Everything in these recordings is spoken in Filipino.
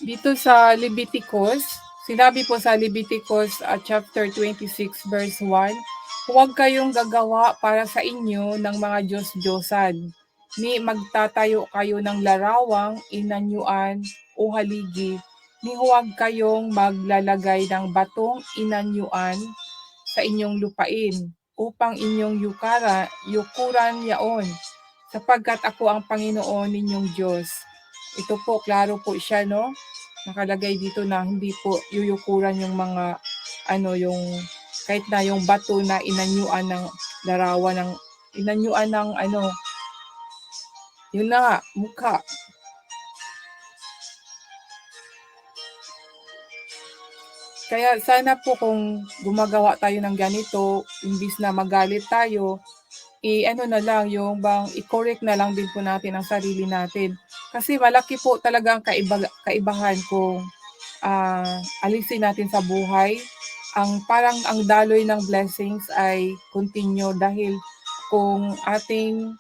Dito sa Leviticus, sinabi po sa Leviticus chapter 26 verse 1, huwag kayong gagawa para sa inyo ng mga Diyos-Diyosan, ni magtatayo kayo ng larawang, inanyuan o haligi, ni huwag kayong maglalagay ng batong inanyuan sa inyong lupain upang inyong yukuran yaon, sapagkat ako ang Panginoon ninyong Diyos. Ito po, klaro po siya, no? Nakalagay dito na hindi po yuyukuran yung mga yung kahit na yung bato na inanyuan ng larawan ng inanyuan ng yun na nga, mukha. Kaya sana po kung gumagawa tayo ng ganito, imbis na magalit tayo, na lang, yung bang i-correct na lang din po natin ang sarili natin. Kasi malaki po talaga ang kaibahan kung alisin natin sa buhay. Parang ang daloy ng blessings ay continue dahil kung ating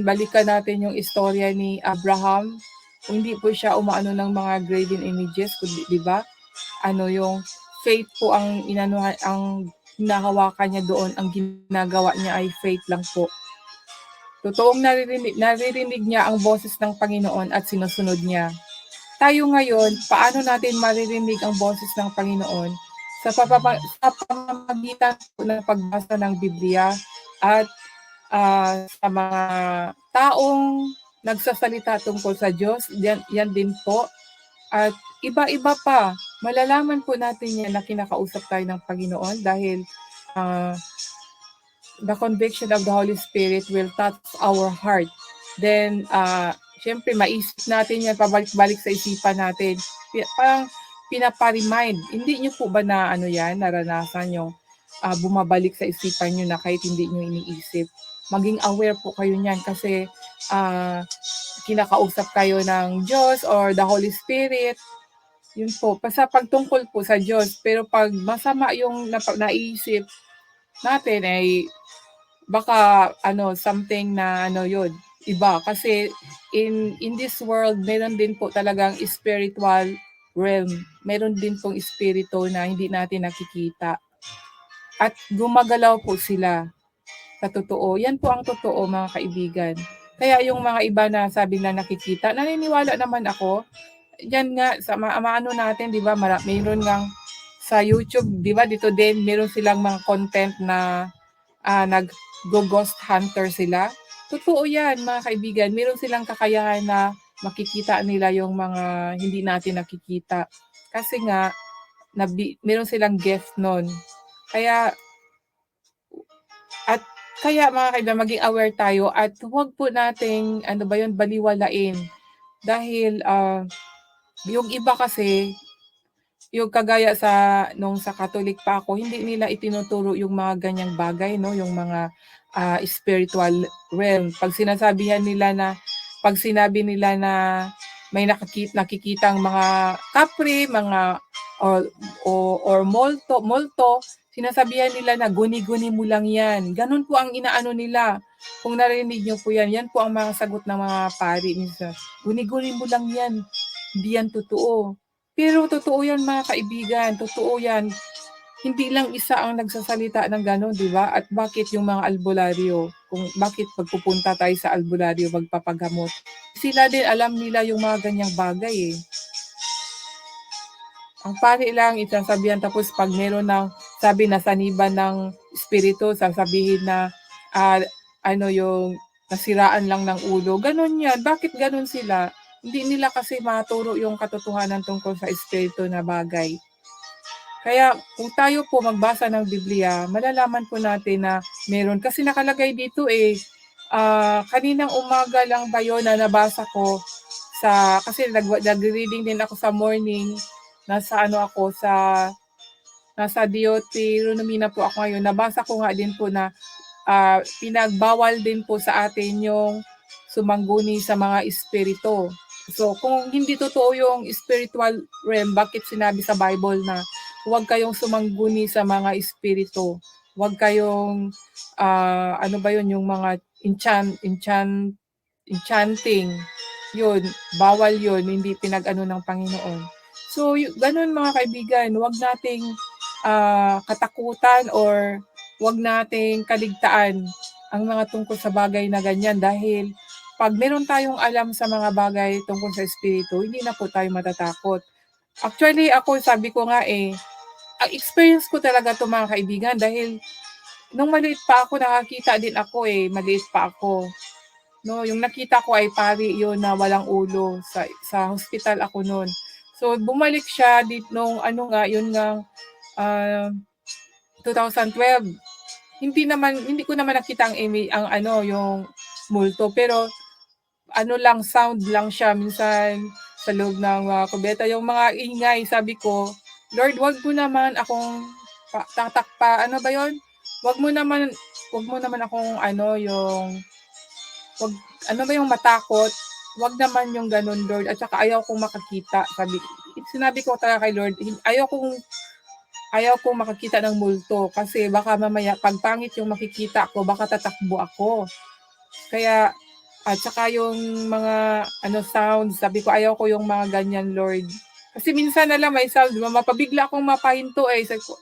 balikan natin yung istorya ni Abraham, kung hindi po siya umaano ng mga graven images, kundi, di ba? Yung faith po ang hinahawakan niya doon, ang ginagawa niya ay faith lang po. Totoong naririnig niya ang boses ng Panginoon at sinusunod niya. Tayo ngayon, paano natin maririnig ang boses ng Panginoon? Sa pamamagitan po ng pagbasa ng Biblia at sa mga taong nagsasalita tungkol sa Diyos, yan din po. At iba-iba pa, malalaman po natin yan na kinakausap tayo ng Panginoon dahil the conviction of the Holy Spirit will touch our heart. Then, syempre, maisip natin yan, pabalik-balik sa isipan natin. Parang pinapa-remind. Hindi nyo po ba na naranasan yung bumabalik sa isipan nyo na kahit hindi nyo iniisip? Maging aware po kayo niyan kasi kinakausap kayo ng Diyos or the Holy Spirit. Yun po, sa pagtungkol po sa Diyos. Pero pag masama yung naisip natin ay baka something na yun, iba. Kasi in this world, meron din po talagang spiritual realm. Meron din pong espiritu na hindi natin nakikita. At gumagalaw po sila sa totoo. Yan po ang totoo, mga kaibigan. Kaya yung mga iba na sabi na nakikita, naniniwala naman ako. Yan nga, sa maano natin, di ba, mayroon ngang sa YouTube, di ba, dito din, meron silang mga content na nag-ghost hunter sila. Totoo yan, mga kaibigan. Meron silang kakayahan na makikita nila yung mga hindi natin nakikita. Kasi nga, meron silang gift nun. Kaya mga kaibigan, maging aware tayo at huwag po nating baliwalain. Dahil yung iba kasi, yung kagaya nung sa Catholic pa ako, hindi nila itinuturo yung mga ganyang bagay, no? Yung mga spiritual realm. Pag sinabi nila na may nakikitang mga kapre, mga or multo, sinasabihan nila na guni-guni mo lang yan. Ganun po ang inaano nila. Kung narinig nyo po yan po ang mga sagot ng mga pari. Guni-guni mo lang yan. Hindi yan totoo. Pero totoo yan, mga kaibigan. Totoo yan. Hindi lang isa ang nagsasalita ng gano'n, di ba? At bakit yung mga albularyo? Bakit pagpupunta tayo sa albularyo magpapagamot? Sila din, alam nila yung mga ganyang bagay eh. Ang pari lang, isasabihan, tapos pag meron ng sabi na saniban ng espiritu, sasabihin na yung nasiraan lang ng ulo. Ganon yan. Bakit ganon sila? Hindi nila kasi maturo yung katotohanan tungkol sa espiritu na bagay. Kaya kung tayo po magbasa ng Biblia, malalaman po natin na meron. Kasi nakalagay dito kaninang umaga lang ba yun na nabasa ko kasi nag-reading din ako sa morning, nasa Deuteronomy na po ako ngayon. Nabasa ko nga din po na pinagbawal din po sa atin yung sumangguni sa mga espiritu. So kung hindi totoo yung spiritual realm, bakit sinabi sa Bible na huwag kayong sumangguni sa mga espiritu? Huwag kayong yung mga enchanting. yun, bawal yun, hindi pinag-ano ng Panginoon. So, ganun mga kaibigan, huwag nating katakutan or huwag nating kaligtaan ang mga tungkol sa bagay na ganyan dahil pag meron tayong alam sa mga bagay tungkol sa espiritu, hindi na po tayo matatakot. Actually, ako sabi ko nga ang experience ko talaga 'to mga kaibigan dahil nung maliit pa ako nakakita din ako maliit pa ako. No, yung nakita ko ay pari yun na walang ulo sa hospital ako noon. So bumalik siya nung ano nga yun nga ah, 2012. Hindi ko naman nakita ang ano yung multo pero ano lang sound lang siya minsan sa loob ng kubeta yung mga ingay sabi ko, Lord, wag mo naman akong tatakpa ano ba yon? Wag mo naman wag mo naman akong ano yung wag ano ba yung matakot? Wag naman yung ganun, Lord. At saka ayaw kong makakita. Sinabi ko talaga kay Lord, ayaw kong makakita ng multo kasi baka mamaya pag pangit yung makikita ko, baka tatakbo ako. Kaya at saka yung mga sounds, sabi ko ayaw ko yung mga ganyan, Lord. Kasi minsan na lang may sound, mapabigla akong mapahinto Sabi ko,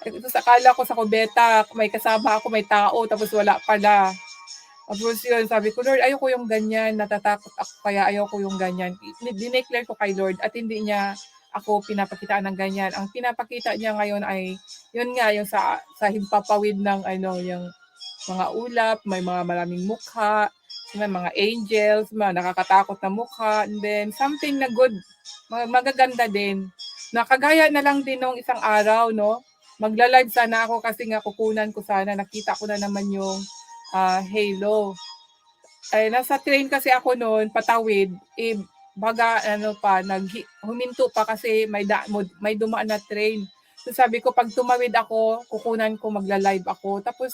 tapos akala ko sa kubeta, may kasama ako, may tao, tapos wala pala. Tapos yun, sabi ko, Lord, ayoko yung ganyan, natatakot ako, kaya ayoko yung ganyan. Dineclare ko kay Lord at hindi niya ako pinapakitaan ng ganyan. Ang pinapakita niya ngayon ay, yun nga, yung sa himpapawid ng yung mga ulap, may mga maraming mukha, may mga angels, mga nakakatakot na mukha, and then something na good, magaganda din. Nakagaya na lang din nung isang araw, no? Magla-live sana ako kasi nga kukunan ko sana, nakita ko na naman yung halo. Ay, nasa train kasi ako noon, patawid, baga huminto pa kasi may dumaan na train. So sabi ko, pag tumawid ako, kukunan ko, magla-live ako. Tapos,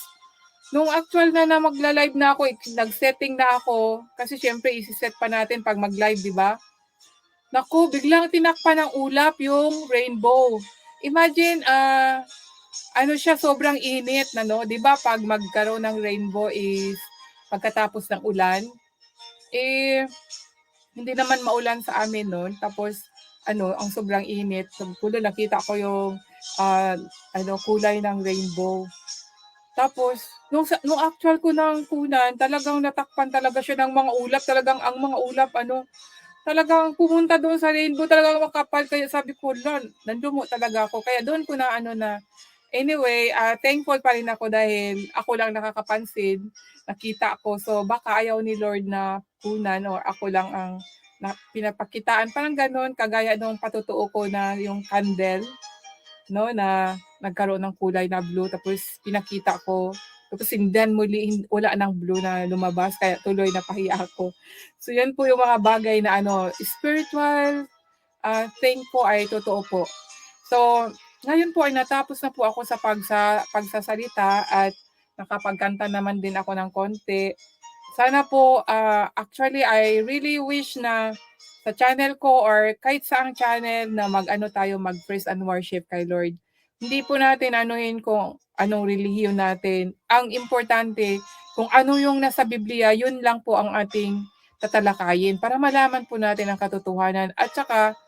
nung actual na magla-live na ako, nag-setting na ako, kasi syempre, isi-set pa natin pag mag-live, di ba? Naku, biglang tinakpan ng ulap yung rainbow. Imagine, ano siya, sobrang init na, no? Di ba pag magkaroon ng rainbow is pagkatapos ng ulan, hindi naman maulan sa amin noon. Tapos, ang sobrang init. So, nakita ko yung kulay ng rainbow. Tapos, nung actual ko ng kunan, talagang natakpan talaga siya ng mga ulap. Talagang ang mga ulap, talagang pumunta doon sa rainbow, talagang makapal. Kaya sabi ko, nandumo talaga ako. Kaya doon ko na anyway, thankful pa rin ako dahil ako lang nakakapansin, nakita ko. So baka ayaw ni Lord na kunan or ako lang ang pinapakitaan. Parang ganon, kagaya nung patutuo ko na yung candle, no, na nagkaroon ng kulay na blue. Tapos pinakita ko. Tapos sindan muli, wala ng blue na lumabas, kaya tuloy napahiya ako. So yan po yung mga bagay na spiritual thing po ay totoo po. So, ngayon po ay natapos na po ako sa pagsasalita at nakapagkanta naman din ako ng konti. Sana po, actually, I really wish na sa channel ko or kahit saang channel na mag-praise and worship kay Lord. Hindi po natin anuhin kung anong relihiyon natin. Ang importante, kung ano yung nasa Biblia, yun lang po ang ating tatalakayin para malaman po natin ang katotohanan. At saka,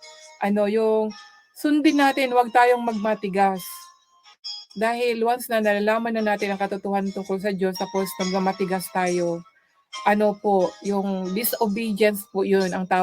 yung sundin natin, huwag tayong magmatigas. Dahil once na nalalaman na natin ang katotohanan tungkol sa Diyos, tapos nagmamatigas tayo, yung disobedience po yun ang tawag.